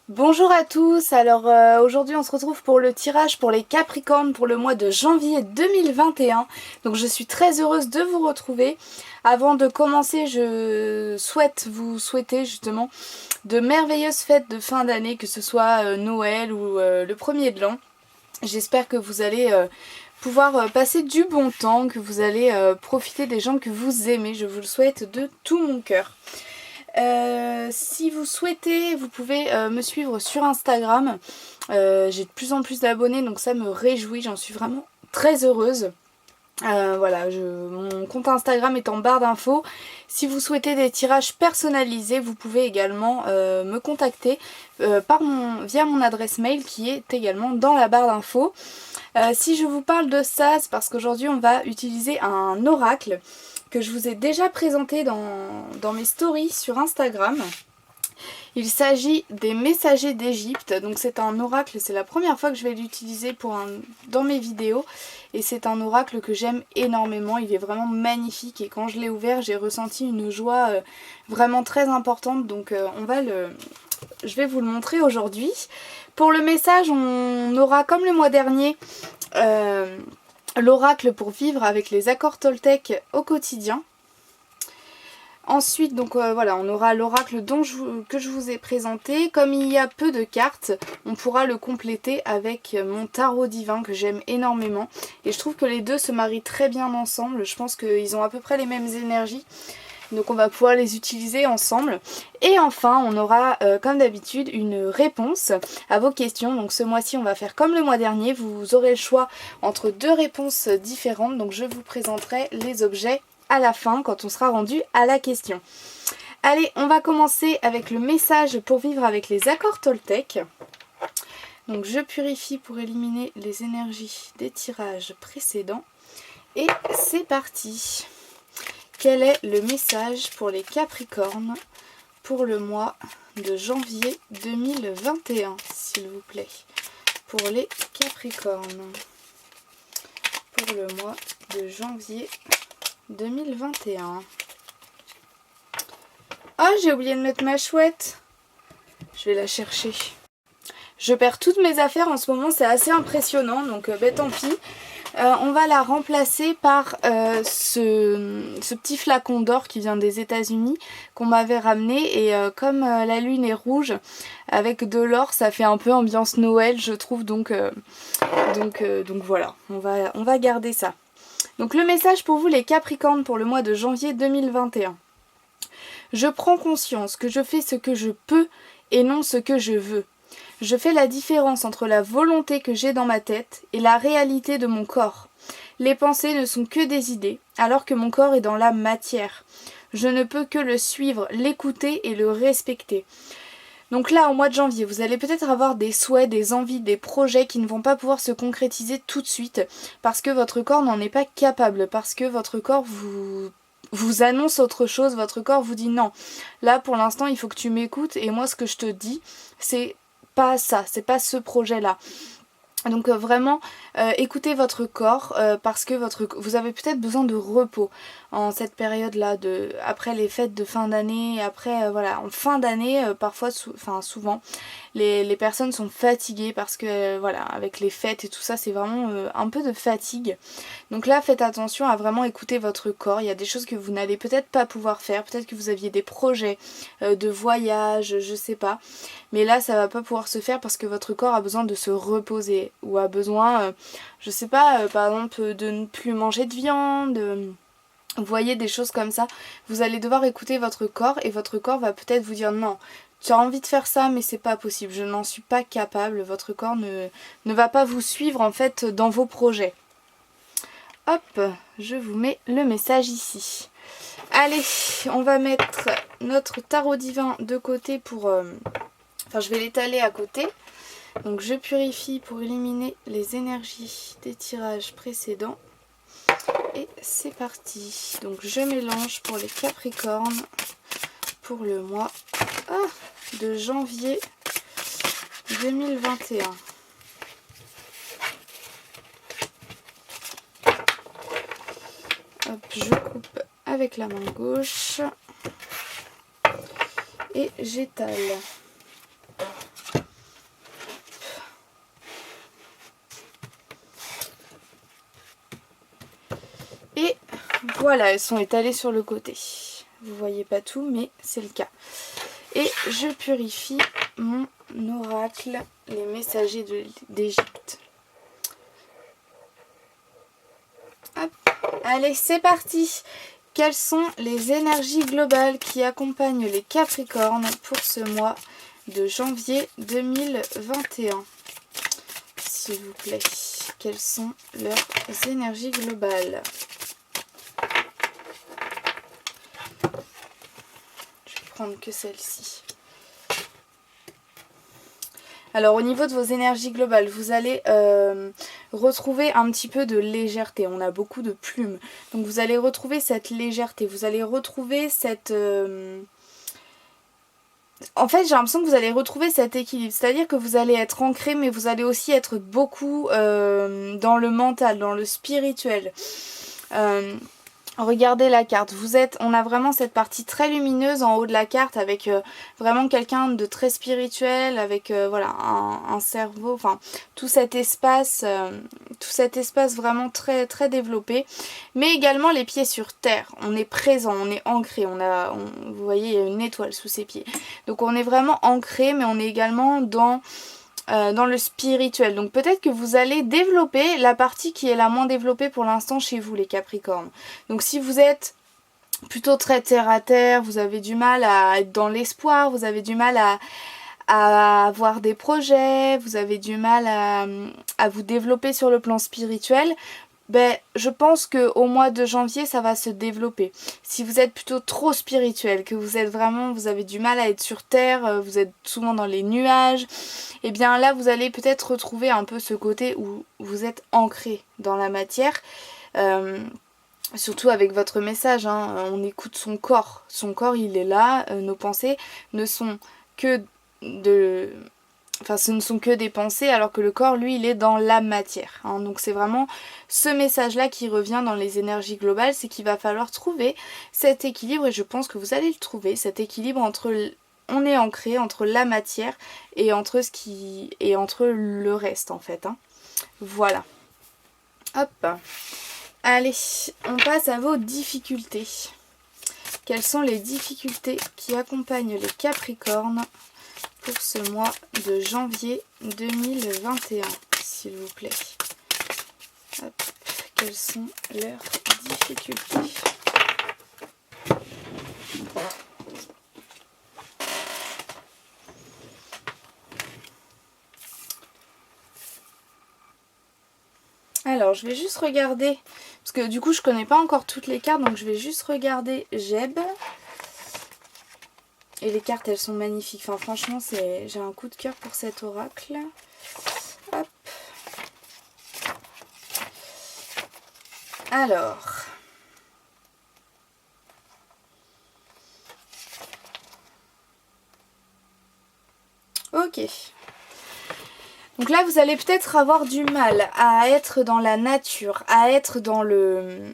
Bonjour à tous, alors aujourd'hui on se retrouve pour le tirage pour les Capricornes pour le mois de janvier 2021. Donc je suis très heureuse de vous retrouver. Avant de commencer, je souhaite vous souhaiter justement de merveilleuses fêtes de fin d'année, que ce soit Noël ou le premier de l'an. J'espère que vous allez pouvoir passer du bon temps, que vous allez profiter des gens que vous aimez. Je vous le souhaite de tout mon cœur. Si vous souhaitez, vous pouvez me suivre sur Instagram. J'ai de plus en plus d'abonnés, donc ça me réjouit, j'en suis vraiment très heureuse. Voilà, mon compte Instagram est en barre d'infos. Si vous souhaitez des tirages personnalisés, vous pouvez également me contacter via mon adresse mail qui est également dans la barre d'infos. Si je vous parle de ça, c'est parce qu'aujourd'hui on va utiliser un oracle que je vous ai déjà présenté dans mes stories sur Instagram. Il s'agit des messagers d'Égypte, donc c'est un oracle, c'est la première fois que je vais l'utiliser dans mes vidéos et c'est un oracle que j'aime énormément, il est vraiment magnifique et quand je l'ai ouvert j'ai ressenti une joie vraiment très importante, donc je vais vous le montrer aujourd'hui. Pour le message, on aura comme le mois dernier l'oracle pour vivre avec les accords Toltec au quotidien. Ensuite, donc voilà, on aura l'oracle que je vous ai présenté. Comme il y a peu de cartes, on pourra le compléter avec mon tarot divin que j'aime énormément. Et je trouve que les deux se marient très bien ensemble. Je pense qu'ils ont à peu près les mêmes énergies. Donc on va pouvoir les utiliser ensemble. Et enfin, on aura comme d'habitude une réponse à vos questions. Donc ce mois-ci, on va faire comme le mois dernier. Vous aurez le choix entre deux réponses différentes. Donc je vous présenterai les objets à la fin quand on sera rendu à la question. Allez, on va commencer avec le message pour vivre avec les accords Toltec. Donc je purifie pour éliminer les énergies des tirages précédents. Et c'est parti. Quel est le message pour les Capricornes pour le mois de janvier 2021, s'il vous plaît? Pour les Capricornes. Pour le mois de janvier 2021. Ah, j'ai oublié de mettre ma chouette. Je vais la chercher. Je perds toutes mes affaires en ce moment, c'est assez impressionnant, donc tant pis. On va la remplacer par ce petit flacon d'or qui vient des États-Unis qu'on m'avait ramené et comme la lune est rouge avec de l'or, ça fait un peu ambiance Noël, je trouve, donc voilà, on va garder ça. Donc le message pour vous les Capricornes pour le mois de janvier 2021. Je prends conscience que je fais ce que je peux et non ce que je veux. Je fais la différence entre la volonté que j'ai dans ma tête et la réalité de mon corps. Les pensées ne sont que des idées, alors que mon corps est dans la matière. Je ne peux que le suivre, l'écouter et le respecter. Donc là, au mois de janvier, vous allez peut-être avoir des souhaits, des envies, des projets qui ne vont pas pouvoir se concrétiser tout de suite parce que votre corps n'en est pas capable, parce que votre corps vous annonce autre chose, votre corps vous dit non. Là, pour l'instant, il faut que tu m'écoutes et moi, ce que je te dis, c'est pas ça, c'est pas ce projet-là. Donc vraiment, écoutez votre corps parce que vous avez peut-être besoin de repos en cette période-là, après les fêtes de fin d'année, après voilà, en fin d'année, parfois, souvent, les personnes sont fatiguées parce que voilà, avec les fêtes et tout ça, c'est vraiment un peu de fatigue. Donc là, faites attention à vraiment écouter votre corps. Il y a des choses que vous n'allez peut-être pas pouvoir faire, peut-être que vous aviez des projets de voyage, je sais pas. Mais là, ça va pas pouvoir se faire parce que votre corps a besoin de se reposer ou a besoin, je sais pas, par exemple, de ne plus manger de viande. Vous voyez, des choses comme ça. Vous allez devoir écouter votre corps et votre corps va peut-être vous dire non. Tu as envie de faire ça mais c'est pas possible, je n'en suis pas capable. Votre corps ne va pas vous suivre en fait dans vos projets. Hop, je vous mets le message ici. Allez, on va mettre notre tarot divin de côté pour... Enfin, je vais l'étaler à côté. Donc, je purifie pour éliminer les énergies des tirages précédents. Et c'est parti. Donc, je mélange pour les Capricornes pour le mois de janvier 2021. Hop, je coupe avec la main gauche et j'étale. Voilà, elles sont étalées sur le côté. Vous voyez pas tout, mais c'est le cas. Et je purifie mon oracle, les messagers d'Égypte. Hop. Allez, c'est parti. Quelles sont les énergies globales qui accompagnent les Capricornes pour ce mois de janvier 2021? S'il vous plaît, quelles sont leurs énergies globales? Je vais prendre que celle-ci. Alors au niveau de vos énergies globales, vous allez retrouver un petit peu de légèreté. On a beaucoup de plumes. Donc vous allez retrouver cette légèreté. Vous allez retrouver cette... En fait, j'ai l'impression que vous allez retrouver cet équilibre. C'est-à-dire que vous allez être ancré, mais vous allez aussi être beaucoup dans le mental, dans le spirituel. Regardez la carte, on a vraiment cette partie très lumineuse en haut de la carte avec vraiment quelqu'un de très spirituel, avec voilà un cerveau, enfin tout cet espace vraiment très très développé, mais également les pieds sur terre. On est présent, on est ancré, vous voyez il y a une étoile sous ses pieds. Donc on est vraiment ancré, mais on est également dans le spirituel. Donc peut-être que vous allez développer la partie qui est la moins développée pour l'instant chez vous les Capricornes. Donc si vous êtes plutôt très terre à terre, vous avez du mal à être dans l'espoir, vous avez du mal à avoir des projets, vous avez du mal à vous développer sur le plan spirituel, ben, je pense qu'au mois de janvier ça va se développer. Si vous êtes plutôt trop spirituel, que vous avez du mal à être sur terre, vous êtes souvent dans les nuages, et bien là vous allez peut-être retrouver un peu ce côté où vous êtes ancré dans la matière, surtout avec votre message, hein, on écoute son corps il est là, nos pensées ne sont que ce ne sont que des pensées, alors que le corps, lui, il est dans la matière. Hein. Donc c'est vraiment ce message-là qui revient dans les énergies globales, c'est qu'il va falloir trouver cet équilibre, et je pense que vous allez le trouver, cet équilibre entre... On est ancré entre la matière et entre le reste, en fait. Hein. Voilà. Hop. Allez, on passe à vos difficultés. Quelles sont les difficultés qui accompagnent les Capricornes pour ce mois de janvier 2021, s'il vous plaît? Hop, quelles sont leurs difficultés? Alors, je vais juste regarder, parce que du coup, je connais pas encore toutes les cartes, donc je vais juste regarder Jeb. Et les cartes, elles sont magnifiques. Enfin, franchement, j'ai un coup de cœur pour cet oracle. Hop. Alors. Ok. Donc là, vous allez peut-être avoir du mal à être dans la nature, à être dans le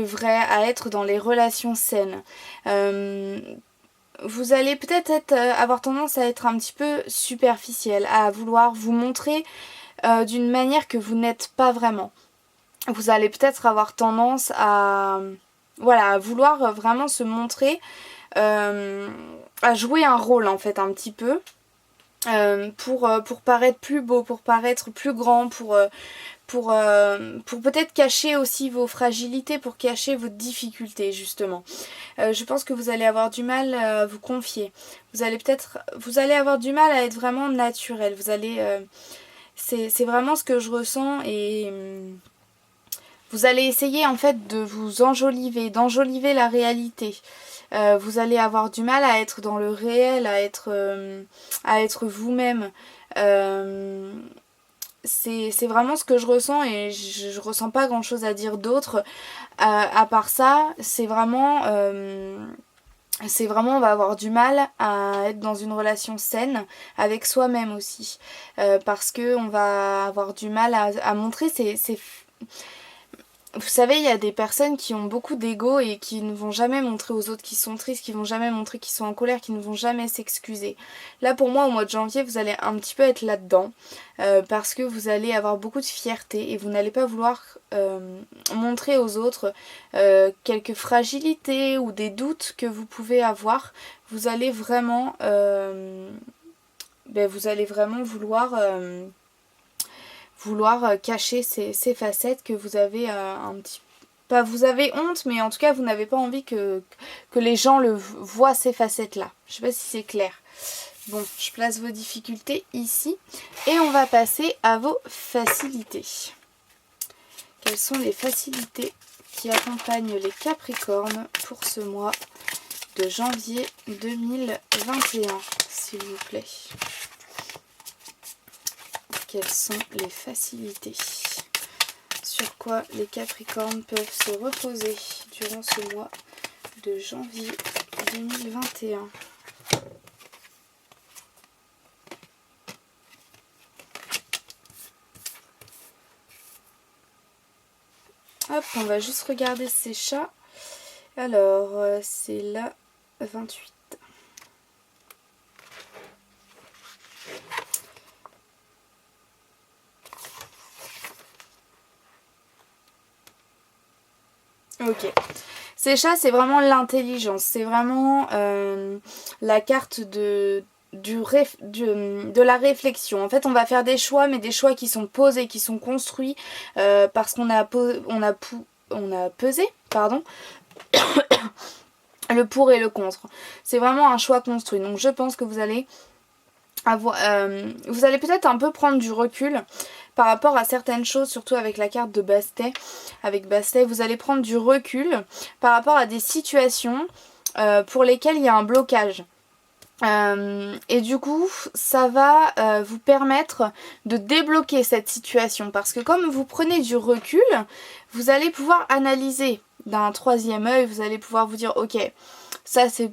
vrai, à être dans les relations saines. Vous allez peut-être avoir tendance à être un petit peu superficiel, à vouloir vous montrer d'une manière que vous n'êtes pas vraiment. Vous allez peut-être avoir tendance à vouloir vraiment se montrer, à jouer un rôle en fait un petit peu. Pour paraître plus beau, pour paraître plus grand, pour peut-être cacher aussi vos fragilités, pour cacher vos difficultés justement. Je pense que vous allez avoir du mal à vous confier. Vous allez avoir du mal à être vraiment naturel. C'est vraiment ce que je ressens, et vous allez essayer en fait de vous d'enjoliver la réalité. Vous allez avoir du mal à être dans le réel, à être vous-même. C'est vraiment ce que je ressens, et je ressens pas grand chose à dire d'autre. À part ça, c'est vraiment on va avoir du mal à être dans une relation saine avec soi-même aussi. Parce que on va avoir du mal à montrer vous savez, il y a des personnes qui ont beaucoup d'ego et qui ne vont jamais montrer aux autres qu'ils sont tristes, qui vont jamais montrer qu'ils sont en colère, qui ne vont jamais s'excuser. Là pour moi au mois de janvier vous allez un petit peu être là-dedans parce que vous allez avoir beaucoup de fierté et vous n'allez pas vouloir montrer aux autres quelques fragilités ou des doutes que vous pouvez avoir. Vous allez vraiment, vouloir cacher ces facettes que vous avez un petit peu. Pas vous avez honte, mais en tout cas vous n'avez pas envie que les gens voient ces facettes là. Je sais pas si c'est clair. Bon, je place vos difficultés ici et on va passer à vos facilités. Quelles sont les facilités qui accompagnent les Capricornes pour ce mois de janvier 2021, s'il vous plaît? Quelles sont les facilités? Sur quoi les Capricornes peuvent se reposer durant ce mois de janvier 2021? Hop, on va juste regarder ces chats. Alors, c'est la 28. Ok. Ces chats, c'est vraiment l'intelligence. C'est vraiment la carte de la réflexion. En fait, on va faire des choix, mais des choix qui sont posés, qui sont construits parce qu'on a pesé, pardon, le pour et le contre. C'est vraiment un choix construit. Donc, je pense que vous allez vous allez peut-être un peu prendre du recul par rapport à certaines choses, surtout avec la carte de Bastet. Avec Bastet, vous allez prendre du recul par rapport à des situations pour lesquelles il y a un blocage. Et du coup, ça va vous permettre de débloquer cette situation. Parce que comme vous prenez du recul, vous allez pouvoir analyser d'un troisième œil. Vous allez pouvoir vous dire, ok, ça c'est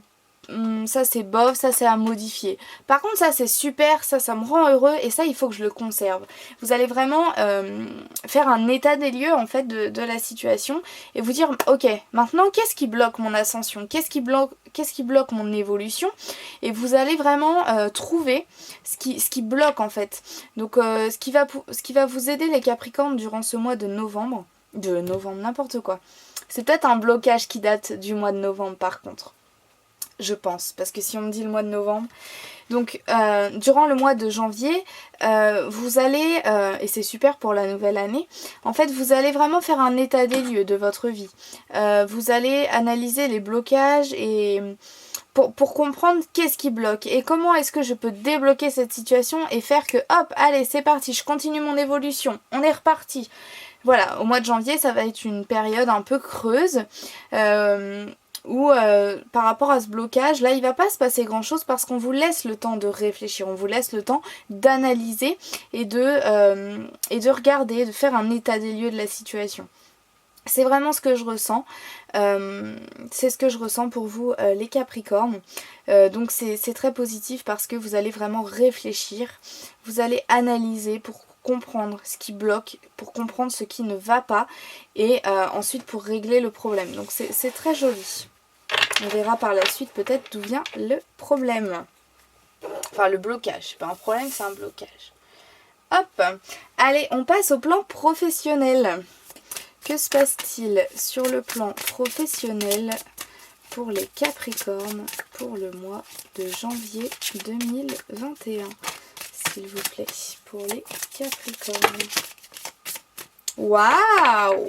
bof, ça c'est à modifier. Par contre ça c'est super, ça me rend heureux et ça il faut que je le conserve. Vous allez vraiment faire un état des lieux en fait de la situation et vous dire ok, maintenant qu'est-ce qui bloque mon ascension, qu'est-ce qui bloque mon évolution, et vous allez vraiment trouver ce qui bloque en fait. Donc ce qui va vous aider les Capricornes durant ce mois de novembre, n'importe quoi. C'est peut-être un blocage qui date du mois de novembre par contre. Je pense, parce que si on me dit le mois de novembre. Donc durant le mois de janvier, vous allez, et c'est super pour la nouvelle année, en fait vous allez vraiment faire un état des lieux de votre vie. Vous allez analyser les blocages et pour comprendre qu'est-ce qui bloque et comment est-ce que je peux débloquer cette situation et faire que hop, allez c'est parti, je continue mon évolution, on est reparti. Voilà, au mois de janvier ça va être une période un peu creuse. Où par rapport à ce blocage, là il va pas se passer grand chose parce qu'on vous laisse le temps de réfléchir, on vous laisse le temps d'analyser et de regarder, de faire un état des lieux de la situation. C'est vraiment ce que je ressens, c'est ce que je ressens pour vous les Capricornes, donc c'est très positif parce que vous allez vraiment réfléchir, vous allez analyser pour comprendre ce qui bloque, pour comprendre ce qui ne va pas et ensuite pour régler le problème. Donc c'est très joli. On verra par la suite peut-être d'où vient le problème. Enfin le blocage, c'est pas un problème, c'est un blocage. Hop, allez, on passe au plan professionnel. Que se passe-t-il sur le plan professionnel pour les Capricornes pour le mois de janvier 2021, s'il vous plaît, pour les Capricornes. Waouh!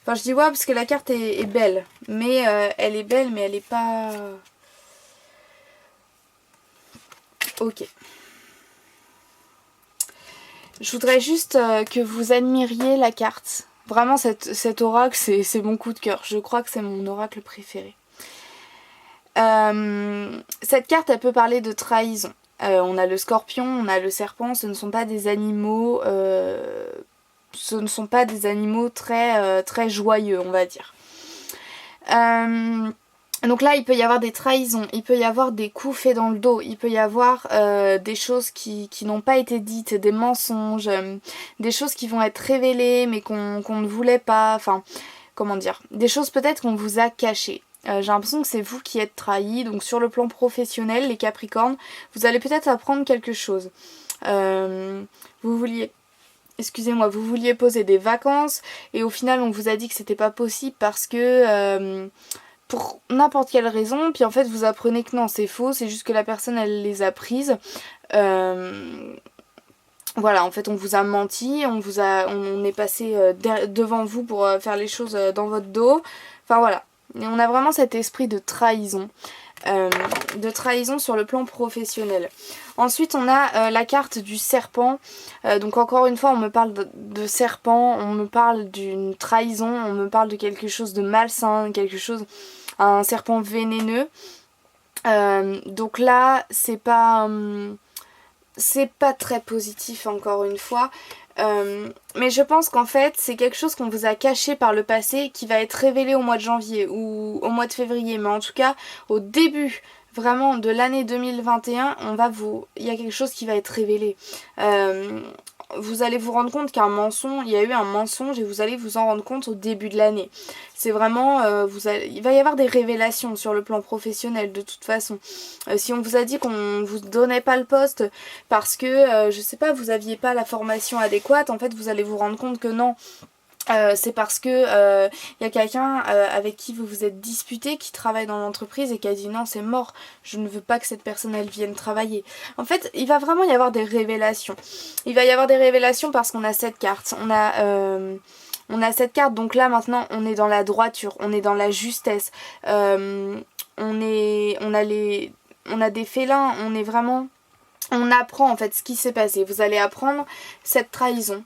Enfin, je dis waouh parce que la carte est belle, mais elle est belle, mais elle n'est pas... Ok. Je voudrais juste que vous admiriez la carte. Vraiment, cet oracle, c'est mon coup de cœur. Je crois que c'est mon oracle préféré. Cette carte, elle peut parler de trahison. On a le scorpion, on a le serpent. Ce ne sont pas des animaux... très joyeux, on va dire. Donc là il peut y avoir des trahisons, il peut y avoir des coups faits dans le dos, il peut y avoir des choses qui n'ont pas été dites, des mensonges, des choses qui vont être révélées mais qu'on ne voulait pas, enfin comment dire, des choses peut-être qu'on vous a cachées. J'ai l'impression que c'est vous qui êtes trahis, donc sur le plan professionnel, les Capricornes, vous allez peut-être apprendre quelque chose. Vous vouliez poser des vacances et au final on vous a dit que c'était pas possible parce que pour n'importe quelle raison, puis en fait vous apprenez que non c'est faux, c'est juste que la personne elle les a prises. Voilà, en fait on vous a menti, on est passé devant vous pour faire les choses dans votre dos. Enfin voilà, et on a vraiment cet esprit de trahison. Sur le plan professionnel. Ensuite on a la carte du serpent. Donc encore une fois on me parle de serpent, on me parle d'une trahison, on me parle de quelque chose de malsain, un serpent vénéneux. Donc là c'est pas très positif encore une fois. Mais je pense qu'en fait c'est quelque chose qu'on vous a caché par le passé qui va être révélé au mois de janvier ou au mois de février, mais en tout cas au début vraiment de l'année 2021 il y a quelque chose qui va être révélé. Vous allez vous rendre compte il y a eu un mensonge et vous allez vous en rendre compte au début de l'année. C'est vraiment, il va y avoir des révélations sur le plan professionnel de toute façon. Si on vous a dit qu'on vous donnait pas le poste parce que, je sais pas, vous aviez pas la formation adéquate, en fait vous allez vous rendre compte que non. C'est parce que y a quelqu'un avec qui vous vous êtes disputé, qui travaille dans l'entreprise et qui a dit non c'est mort, je ne veux pas que cette personne elle vienne travailler. En fait il va vraiment y avoir des révélations. Il va y avoir des révélations parce qu'on a cette carte. On a cette carte, donc là maintenant on est dans la droiture, on est dans la justesse. On a des félins, on apprend en fait ce qui s'est passé. Vous allez apprendre cette trahison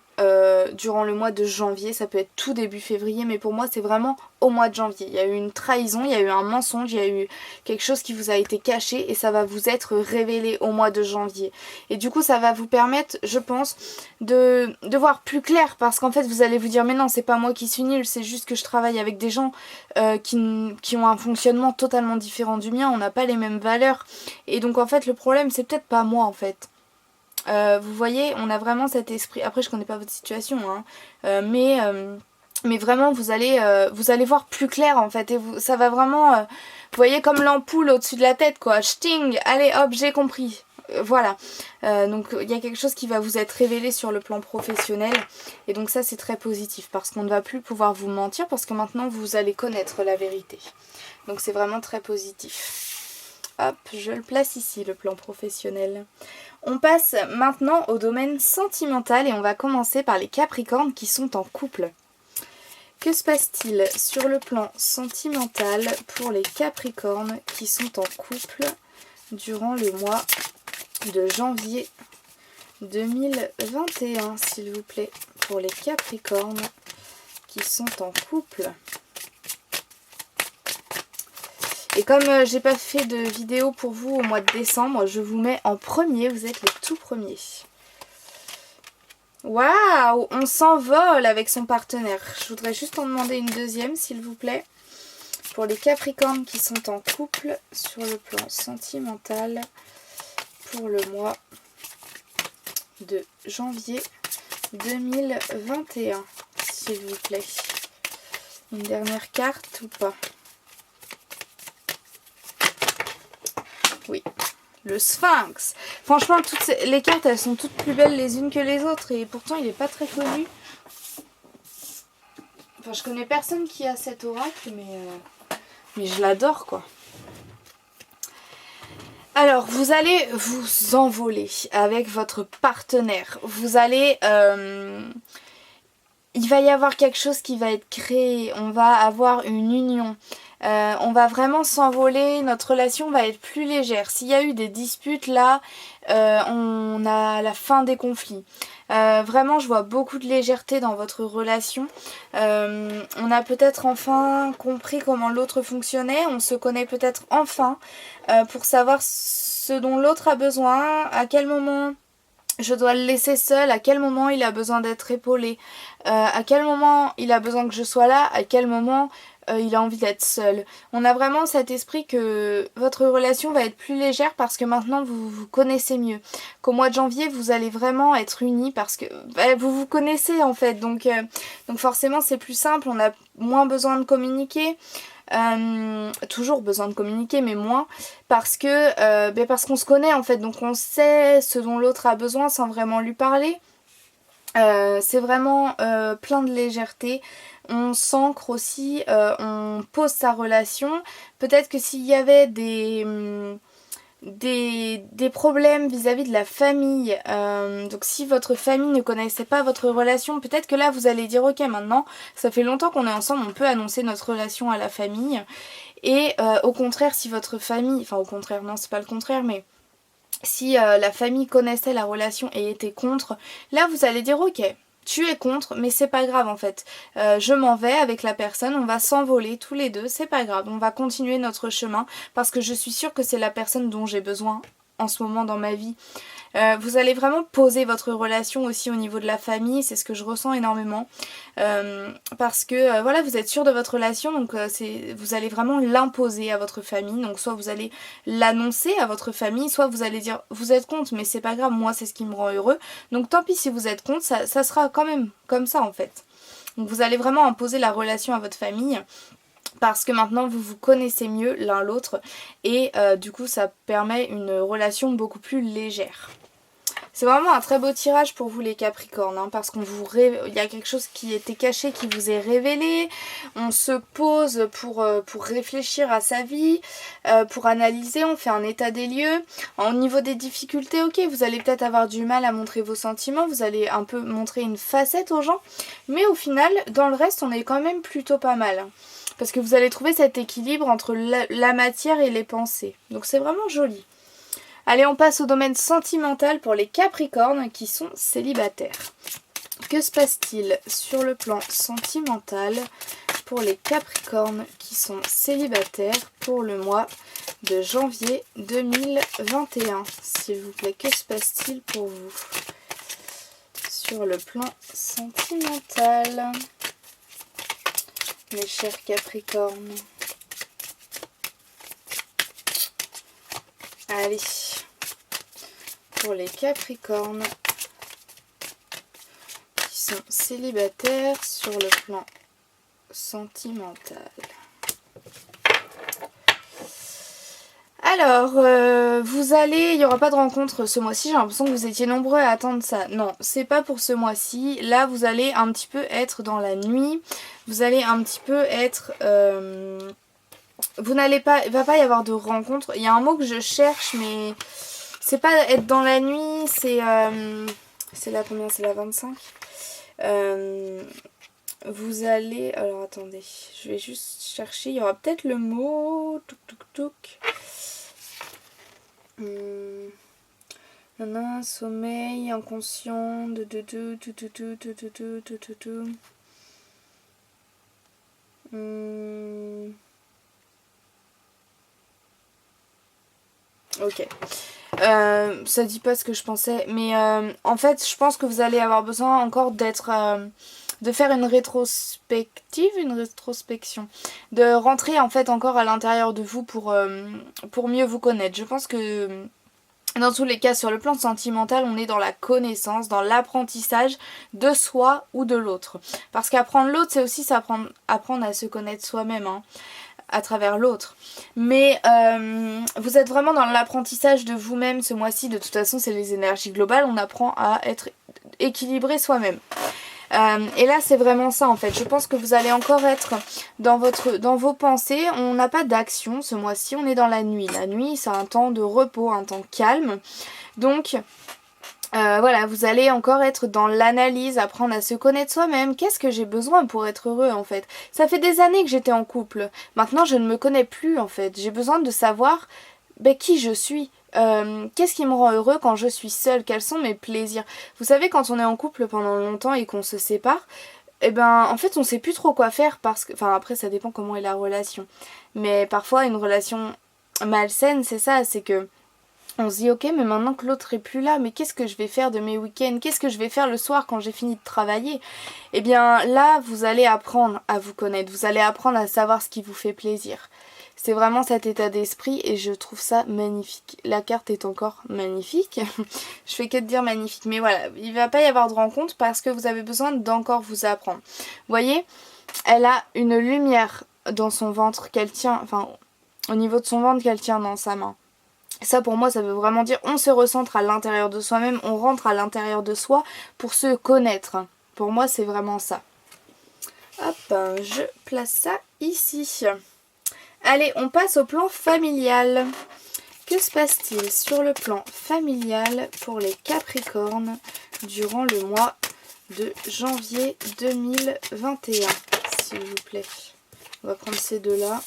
durant le mois de janvier. Ça peut être tout début février, mais pour moi c'est vraiment au mois de janvier. Il y a eu une trahison, il y a eu un mensonge, il y a eu quelque chose qui vous a été caché et ça va vous être révélé au mois de janvier. Et du coup ça va vous permettre, je pense, de voir plus clair, parce qu'en fait vous allez vous dire mais non c'est pas moi qui suis nulle, c'est juste que je travaille avec des gens qui ont un fonctionnement totalement différent du mien, on n'a pas les mêmes valeurs. Et donc en fait le problème c'est peut-être pas moi en fait. Vous voyez, on a vraiment cet esprit. Après, je connais pas votre situation, hein, mais vraiment, vous allez voir plus clair en fait, et ça va vraiment, vous voyez comme l'ampoule au-dessus de la tête, quoi. Ch'ting, allez, hop, j'ai compris. Voilà. Donc il y a quelque chose qui va vous être révélé sur le plan professionnel, et donc ça c'est très positif parce qu'on ne va plus pouvoir vous mentir parce que maintenant vous allez connaître la vérité. Donc c'est vraiment très positif. Hop, je le place ici, le plan professionnel. On passe maintenant au domaine sentimental et on va commencer par les Capricornes qui sont en couple. Que se passe-t-il sur le plan sentimental pour les Capricornes qui sont en couple durant le mois de janvier 2021, s'il vous plaît, pour les Capricornes qui sont en couple? Et comme j'ai pas fait de vidéo pour vous au mois de décembre, je vous mets en premier, vous êtes les tout premiers. Waouh, on s'envole avec son partenaire. Je voudrais juste en demander une deuxième, s'il vous plaît. Pour les Capricornes qui sont en couple sur le plan sentimental pour le mois de janvier 2021, s'il vous plaît. Une dernière carte ou pas? Oui, le Sphinx. Franchement, les cartes, elles sont toutes plus belles les unes que les autres. Et pourtant, il n'est pas très connu. Enfin, je connais personne qui a cet oracle, mais je l'adore, quoi. Alors, vous allez vous envoler avec votre partenaire. Vous allez... il va y avoir quelque chose qui va être créé. On va avoir une union. On va vraiment s'envoler, notre relation va être plus légère. S'il y a eu des disputes là, on a la fin des conflits. Vraiment je vois beaucoup de légèreté dans votre relation. On a peut-être enfin compris comment l'autre fonctionnait, on se connaît peut-être enfin pour savoir ce dont l'autre a besoin, à quel moment je dois le laisser seul, à quel moment il a besoin d'être épaulé, à quel moment il a besoin que je sois là, à quel moment il a envie d'être seul. On a vraiment cet esprit que votre relation va être plus légère parce que maintenant vous vous connaissez mieux. Qu'au mois de janvier vous allez vraiment être unis parce que vous vous connaissez en fait. Donc forcément c'est plus simple, on a moins besoin de communiquer. Toujours besoin de communiquer mais moins parce qu'on se connaît en fait, donc on sait ce dont l'autre a besoin sans vraiment lui parler. C'est vraiment plein de légèreté, on s'ancre aussi, on pose sa relation. Peut-être que s'il y avait des problèmes vis-à-vis de la famille, donc si votre famille ne connaissait pas votre relation, peut-être que là vous allez dire ok, maintenant ça fait longtemps qu'on est ensemble, on peut annoncer notre relation à la famille. Et au contraire, si votre famille, enfin au contraire non c'est pas le contraire, mais si la famille connaissait la relation et était contre, là vous allez dire ok, tu es contre, mais c'est pas grave en fait. Je m'en vais avec la personne, on va s'envoler tous les deux, c'est pas grave, on va continuer notre chemin parce que je suis sûre que c'est la personne dont j'ai besoin en ce moment dans ma vie. Vous allez vraiment poser votre relation aussi au niveau de la famille, c'est ce que je ressens énormément. Parce que voilà, vous êtes sûr de votre relation, donc vous allez vraiment l'imposer à votre famille. Donc soit vous allez l'annoncer à votre famille, soit vous allez dire vous êtes contre mais c'est pas grave, moi c'est ce qui me rend heureux. Donc tant pis si vous êtes contre, ça sera quand même comme ça en fait. Donc vous allez vraiment imposer la relation à votre famille. Parce que maintenant vous vous connaissez mieux l'un l'autre et du coup ça permet une relation beaucoup plus légère. C'est vraiment un très beau tirage pour vous les Capricornes, hein, parce il y a quelque chose qui était caché qui vous est révélé. On se pose pour réfléchir à sa vie, pour analyser, on fait un état des lieux. Au niveau des difficultés, ok, vous allez peut-être avoir du mal à montrer vos sentiments, vous allez un peu montrer une facette aux gens, mais au final, dans le reste, on est quand même plutôt pas mal. Parce que vous allez trouver cet équilibre entre la matière et les pensées. Donc c'est vraiment joli. Allez, on passe au domaine sentimental pour les Capricornes qui sont célibataires. Que se passe-t-il sur le plan sentimental pour les Capricornes qui sont célibataires pour le mois de janvier 2021? S'il vous plaît, que se passe-t-il pour vous sur le plan sentimental, mes chers Capricornes? Allez, pour les Capricornes qui sont célibataires sur le plan sentimental. Alors, il n'y aura pas de rencontre ce mois-ci, j'ai l'impression que vous étiez nombreux à attendre ça. Non, c'est pas pour ce mois-ci. Là, vous allez un petit peu être dans la nuit, vous allez un petit peu être... il va pas y avoir de rencontre. Il y a un mot que je cherche, mais c'est pas être dans la nuit, c'est la combien? C'est la 25. Vous allez... Alors attendez, je vais juste chercher. Il y aura peut-être le mot... Touk touk touk. Sommeil, inconscient, Ok. Ça dit pas ce que je pensais, mais en fait, je pense que vous allez avoir besoin encore de faire une rétrospection, de rentrer en fait encore à l'intérieur de vous pour mieux vous connaître. Je pense que dans tous les cas, sur le plan sentimental, on est dans la connaissance, dans l'apprentissage de soi ou de l'autre. Parce qu'apprendre l'autre, c'est aussi apprendre à se connaître soi-même, hein, à travers l'autre. Mais vous êtes vraiment dans l'apprentissage de vous-même ce mois-ci. De toute façon, c'est les énergies globales. On apprend à être équilibré soi-même. Et là c'est vraiment ça en fait. Je pense que vous allez encore être dans vos pensées. On n'a pas d'action ce mois-ci, on est dans la nuit. La nuit c'est un temps de repos, un temps calme. Donc voilà, vous allez encore être dans l'analyse, apprendre à se connaître soi-même. Qu'est-ce que j'ai besoin pour être heureux en fait? Ça fait des années que j'étais en couple. Maintenant je ne me connais plus en fait. J'ai besoin de savoir qui je suis. Qu'est-ce qui me rend heureux quand je suis seule? Quels sont mes plaisirs? Vous savez, quand on est en couple pendant longtemps et qu'on se sépare, en fait on sait plus trop quoi faire parce que... Enfin après ça dépend comment est la relation. Mais parfois une relation malsaine c'est ça, c'est que On se dit ok, mais maintenant que l'autre est plus là, mais qu'est-ce que je vais faire de mes week-ends? Qu'est-ce que je vais faire le soir quand j'ai fini de travailler? Eh bien là, vous allez apprendre à vous connaître, vous allez apprendre à savoir ce qui vous fait plaisir. C'est vraiment cet état d'esprit et je trouve ça magnifique. La carte est encore magnifique. Je fais que de dire magnifique. Mais voilà, il va pas y avoir de rencontre parce que vous avez besoin d'encore vous apprendre. Vous voyez, elle a une lumière dans son ventre qu'elle tient, enfin au niveau de son ventre qu'elle tient dans sa main. Ça pour moi ça veut vraiment dire on se recentre à l'intérieur de soi-même, on rentre à l'intérieur de soi pour se connaître. Pour moi c'est vraiment ça. Hop, je place ça ici. Allez, on passe au plan familial. Que se passe-t-il sur le plan familial pour les Capricornes durant le mois de janvier 2021, s'il vous plaît. On va prendre ces deux-là.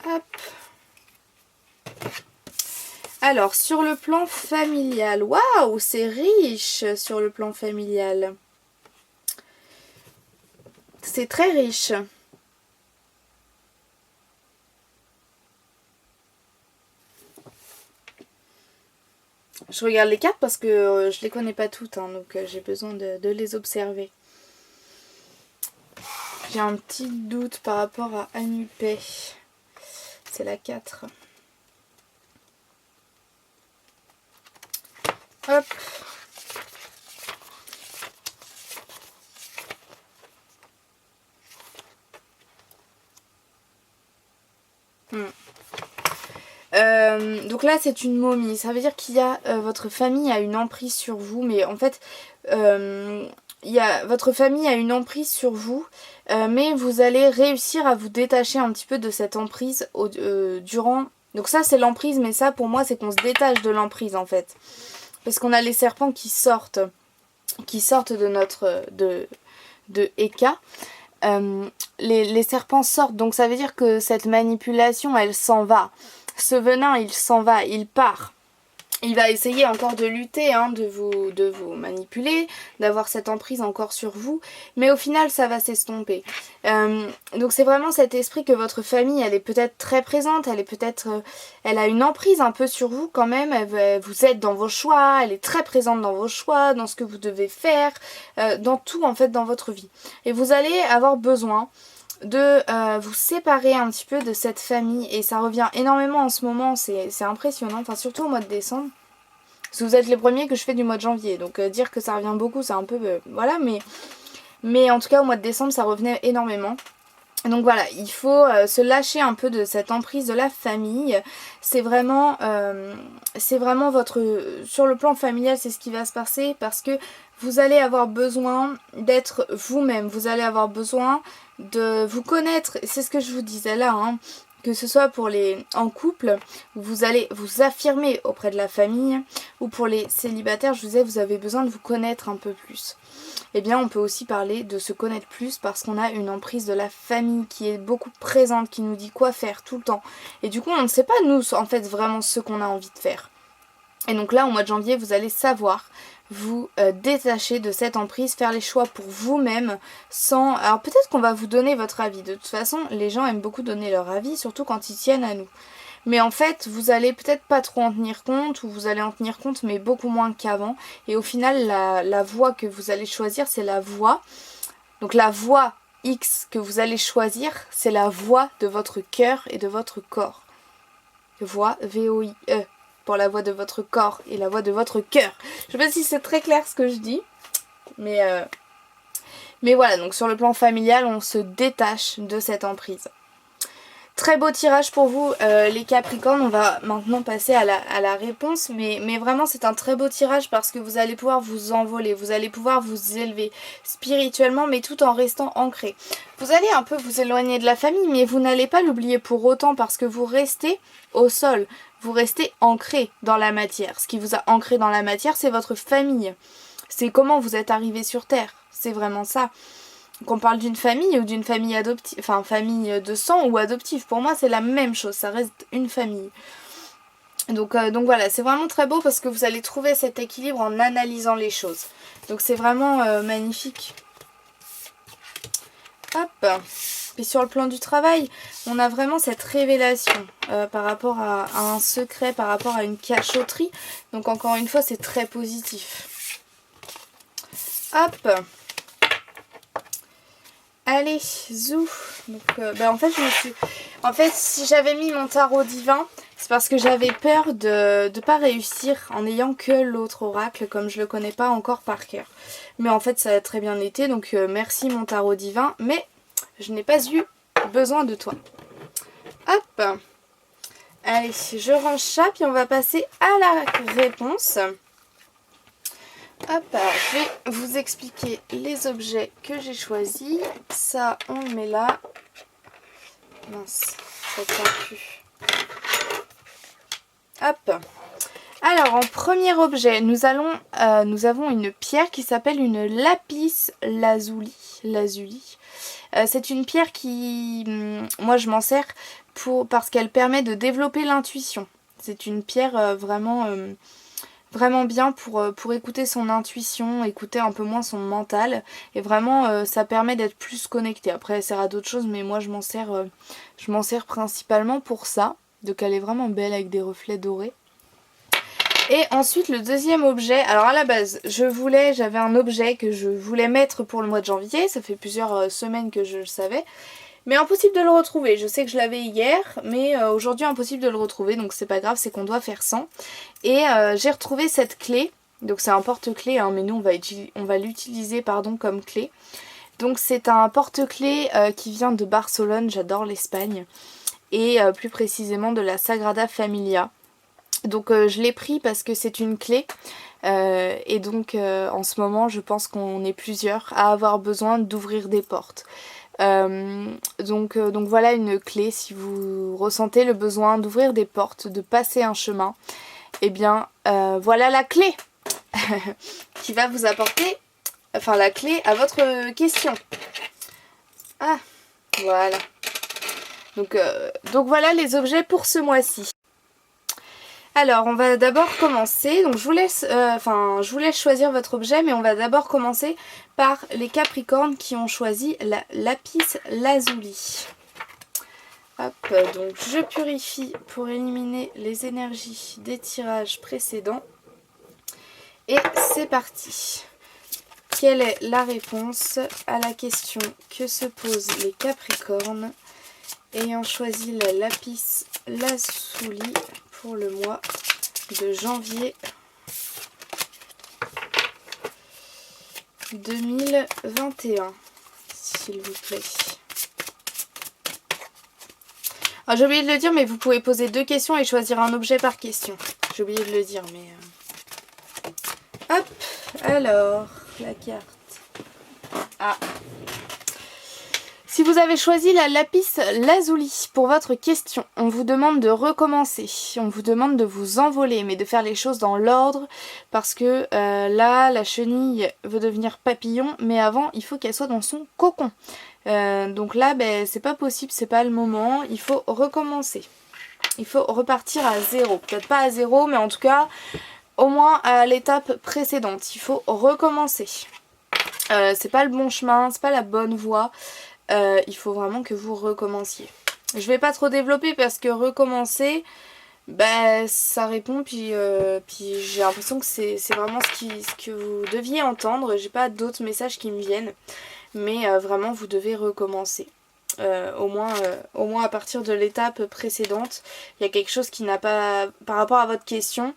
Hop. Alors, sur le plan familial, waouh, c'est riche sur le plan familial. C'est très riche. Je regarde les cartes parce que je les connais pas toutes, hein, donc j'ai besoin de les observer. J'ai un petit doute par rapport à Anupé. C'est la 4. Hop. Donc là c'est une momie, ça veut dire qu'il y a votre famille a une emprise sur vous, mais en fait votre famille a une emprise sur vous, mais vous allez réussir à vous détacher un petit peu de cette emprise durant. Donc ça c'est l'emprise, mais ça pour moi c'est qu'on se détache de l'emprise en fait, parce qu'on a les serpents qui sortent de notre de Eka. Les serpents sortent, donc ça veut dire que cette manipulation elle s'en va. Ce venin il s'en va, il part. Il va essayer encore de lutter, hein, de vous manipuler, d'avoir cette emprise encore sur vous, mais au final ça va s'estomper. Donc c'est vraiment cet esprit que votre famille, elle est peut-être très présente, elle a une emprise un peu sur vous quand même, vous êtes dans vos choix, elle est très présente dans vos choix, dans ce que vous devez faire, dans tout en fait dans votre vie. Et vous allez avoir besoin de vous séparer un petit peu de cette famille, et ça revient énormément en ce moment, c'est impressionnant, enfin surtout au mois de décembre, parce que vous êtes les premiers que je fais du mois de janvier, donc dire que ça revient beaucoup c'est un peu voilà, mais en tout cas au mois de décembre ça revenait énormément. Donc voilà, il faut se lâcher un peu de cette emprise de la famille. C'est vraiment sur le plan familial, c'est ce qui va se passer, parce que vous allez avoir besoin d'être vous-même. Vous allez avoir besoin de vous connaître. C'est ce que je vous disais là, hein. Que ce soit pour les en couple, vous allez vous affirmer auprès de la famille, ou pour les célibataires, je vous disais, vous avez besoin de vous connaître un peu plus. Eh bien on peut aussi parler de se connaître plus, parce qu'on a une emprise de la famille qui est beaucoup présente, qui nous dit quoi faire tout le temps. Et du coup on ne sait pas nous en fait vraiment ce qu'on a envie de faire. Et donc là au mois de janvier vous allez savoir vous détacher de cette emprise, faire les choix pour vous-même sans... Alors peut-être qu'on va vous donner votre avis, de toute façon les gens aiment beaucoup donner leur avis, surtout quand ils tiennent à nous. Mais en fait, vous allez peut-être pas trop en tenir compte, ou vous allez en tenir compte, mais beaucoup moins qu'avant. Et au final, la voie que vous allez choisir, c'est la voie. Donc la voie X que vous allez choisir, c'est la voie de votre cœur et de votre corps. Voie V-O-I-E, pour la voie de votre corps et la voie de votre cœur. Je sais pas si c'est très clair ce que je dis, mais voilà, donc sur le plan familial, on se détache de cette emprise. Très beau tirage pour vous les Capricornes. On va maintenant passer à la réponse, mais vraiment c'est un très beau tirage, parce que vous allez pouvoir vous envoler, vous allez pouvoir vous élever spirituellement, mais tout en restant ancré. Vous allez un peu vous éloigner de la famille, mais vous n'allez pas l'oublier pour autant, parce que vous restez au sol, vous restez ancré dans la matière. Ce qui vous a ancré dans la matière, c'est votre famille, c'est comment vous êtes arrivé sur Terre, c'est vraiment ça. Qu'on parle d'une famille ou d'une famille adoptive, enfin famille de sang ou adoptive, pour moi c'est la même chose, ça reste une famille. Donc voilà, c'est vraiment très beau, parce que vous allez trouver cet équilibre en analysant les choses. Donc c'est vraiment magnifique. Hop. Et sur le plan du travail, on a vraiment cette révélation par rapport à un secret, par rapport à une cachotterie. Donc encore une fois, c'est très positif. Hop. Allez, zou. Donc, en fait, si j'avais mis mon tarot divin, c'est parce que j'avais peur de ne pas réussir en n'ayant que l'autre oracle, comme je le connais pas encore par cœur. Mais en fait, ça a très bien été, donc merci mon tarot divin, mais je n'ai pas eu besoin de toi. Hop. Allez, je range ça, puis on va passer à la réponse. Hop, alors je vais vous expliquer les objets que j'ai choisis. Ça, on le met là. Mince, ça tient plus. Hop. Alors, en premier objet, nous avons une pierre qui s'appelle une lapis lazuli. C'est une pierre qui, moi je m'en sers parce qu'elle permet de développer l'intuition. C'est une pierre vraiment bien pour écouter son intuition, écouter un peu moins son mental. Et vraiment, ça permet d'être plus connecté. Après, elle sert à d'autres choses, mais moi je m'en sers principalement pour ça. Donc elle est vraiment belle avec des reflets dorés. Et ensuite le deuxième objet, alors à la base j'avais un objet que je voulais mettre pour le mois de janvier, ça fait plusieurs semaines que je le savais, mais impossible de le retrouver. Je sais que je l'avais hier, mais aujourd'hui impossible de le retrouver, donc c'est pas grave, c'est qu'on doit faire sans. Et j'ai retrouvé cette clé, donc c'est un porte-clés, hein, mais nous on va l'utiliser comme clé. Donc c'est un porte-clés qui vient de Barcelone, j'adore l'Espagne, et plus précisément de la Sagrada Familia. Donc je l'ai pris parce que c'est une clé et donc en ce moment je pense qu'on est plusieurs à avoir besoin d'ouvrir des portes. Donc voilà une clé, si vous ressentez le besoin d'ouvrir des portes, de passer un chemin, et bien voilà la clé qui va vous apporter, enfin la clé à votre question. Ah voilà. Donc voilà les objets pour ce mois-ci. Alors, on va d'abord commencer, donc je vous laisse choisir votre objet, mais on va d'abord commencer par les Capricornes qui ont choisi la lapis lazuli. Hop, donc je purifie pour éliminer les énergies des tirages précédents. Et c'est parti. Quelle est la réponse à la question que se posent les Capricornes ayant choisi la lapis lazuli pour le mois de janvier 2021, s'il vous plaît. Alors j'ai oublié de le dire, mais vous pouvez poser 2 questions et choisir un objet par question. J'ai oublié de le dire, mais... Hop, alors, la carte. Ah. Si vous avez choisi la lapis lazuli pour votre question, on vous demande de recommencer, on vous demande de vous envoler, mais de faire les choses dans l'ordre, parce que là, la chenille veut devenir papillon, mais avant, il faut qu'elle soit dans son cocon. Donc là, c'est pas possible, c'est pas le moment, il faut recommencer. Il faut repartir à zéro, peut-être pas à zéro, mais en tout cas, au moins à l'étape précédente, il faut recommencer. C'est pas le bon chemin, c'est pas la bonne voie. Il faut vraiment que vous recommenciez. Je vais pas trop développer parce que recommencer, ça répond, puis j'ai l'impression que c'est vraiment ce que vous deviez entendre. J'ai pas d'autres messages qui me viennent, mais vraiment vous devez recommencer. Au moins à partir de l'étape précédente, il y a quelque chose qui n'a pas, par rapport à votre question,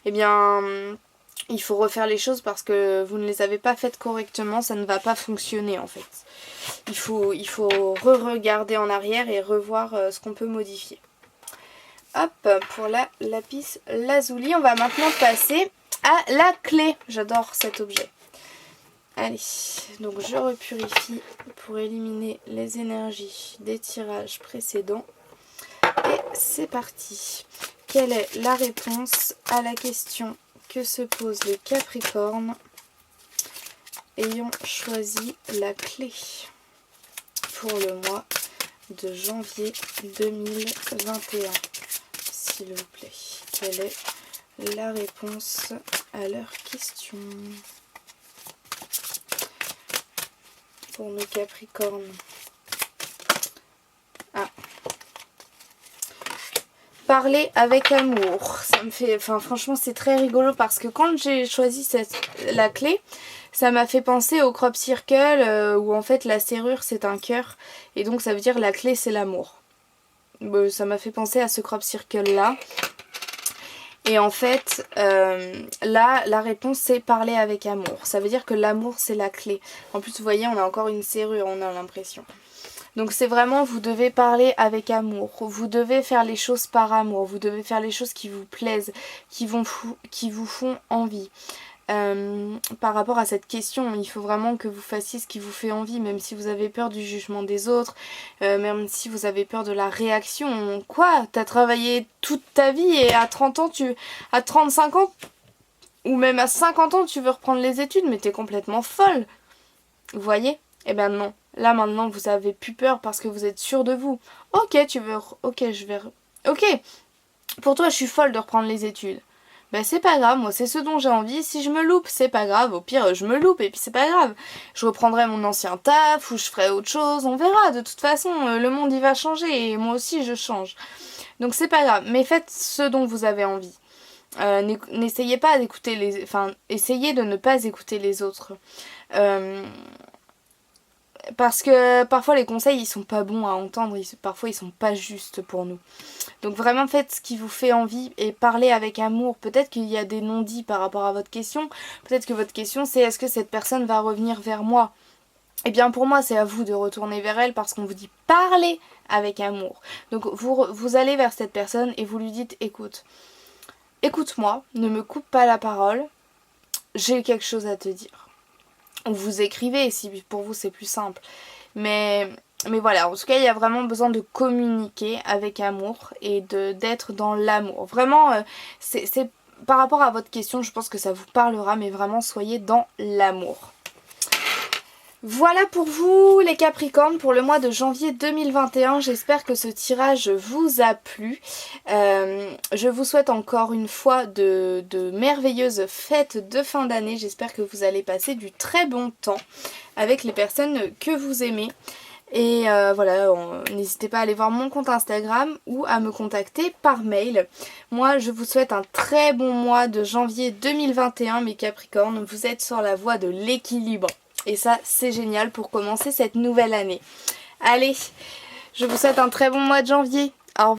eh bien... il faut refaire les choses parce que vous ne les avez pas faites correctement, ça ne va pas fonctionner en fait. Il faut re-regarder en arrière et revoir ce qu'on peut modifier. Hop, pour la lapis lazuli, on va maintenant passer à la clé. J'adore cet objet. Allez, donc je repurifie pour éliminer les énergies des tirages précédents. Et c'est parti. Quelle est la réponse à la question que se posent les Capricornes ayant choisi la clé pour le mois de janvier 2021, s'il vous plaît? Quelle est la réponse à leur question pour nos Capricornes? Parler avec amour. Ça me fait, enfin franchement c'est très rigolo parce que quand j'ai choisi la clé, ça m'a fait penser au crop circle où en fait la serrure c'est un cœur et donc ça veut dire la clé c'est l'amour. Ça m'a fait penser à ce crop circle là. Et en fait, là, la réponse c'est parler avec amour. Ça veut dire que l'amour c'est la clé. En plus, vous voyez, on a encore une serrure, on a l'impression. Donc c'est vraiment, vous devez parler avec amour. Vous devez faire les choses par amour. Vous devez faire les choses qui vous plaisent, qui vous font envie. Par rapport à cette question, il faut vraiment que vous fassiez ce qui vous fait envie, même si vous avez peur du jugement des autres, même si vous avez peur de la réaction. Quoi? T'as travaillé toute ta vie et à 30 ans, à 35 ans, ou même à 50 ans, tu veux reprendre les études, mais t'es complètement folle. Vous voyez? Eh ben non. Là maintenant, vous avez plus peur parce que vous êtes sûr de vous. Ok, Ok, pour toi, je suis folle de reprendre les études. Ben c'est pas grave, moi c'est ce dont j'ai envie, si je me loupe c'est pas grave, au pire je me loupe et puis c'est pas grave. Je reprendrai mon ancien taf ou je ferai autre chose, on verra, de toute façon le monde il va changer et moi aussi je change. Donc c'est pas grave, mais faites ce dont vous avez envie. N'essayez pas d'écouter essayez de ne pas écouter les autres. Parce que parfois les conseils ils sont pas bons à entendre, parfois ils sont pas justes pour nous. Donc vraiment faites ce qui vous fait envie et parlez avec amour. Peut-être qu'il y a des non-dits par rapport à votre question. Peut-être que votre question c'est est-ce que cette personne va revenir vers moi? Eh bien pour moi c'est à vous de retourner vers elle parce qu'on vous dit parler avec amour. Donc vous allez vers cette personne et vous lui dites écoute-moi, ne me coupe pas la parole, j'ai quelque chose à te dire. Ou vous écrivez si pour vous c'est plus simple. Mais voilà, en tout cas il y a vraiment besoin de communiquer avec amour et d'être dans l'amour. Vraiment, c'est par rapport à votre question, je pense que ça vous parlera, mais vraiment soyez dans l'amour. Voilà pour vous les Capricornes pour le mois de janvier 2021. J'espère que ce tirage vous a plu. Je vous souhaite encore une fois de merveilleuses fêtes de fin d'année. J'espère que vous allez passer du très bon temps avec les personnes que vous aimez. Et voilà, n'hésitez pas à aller voir mon compte Instagram ou à me contacter par mail. Moi, je vous souhaite un très bon mois de janvier 2021, mes Capricornes. Vous êtes sur la voie de l'équilibre. Et ça, c'est génial pour commencer cette nouvelle année. Allez, je vous souhaite un très bon mois de janvier. Au revoir.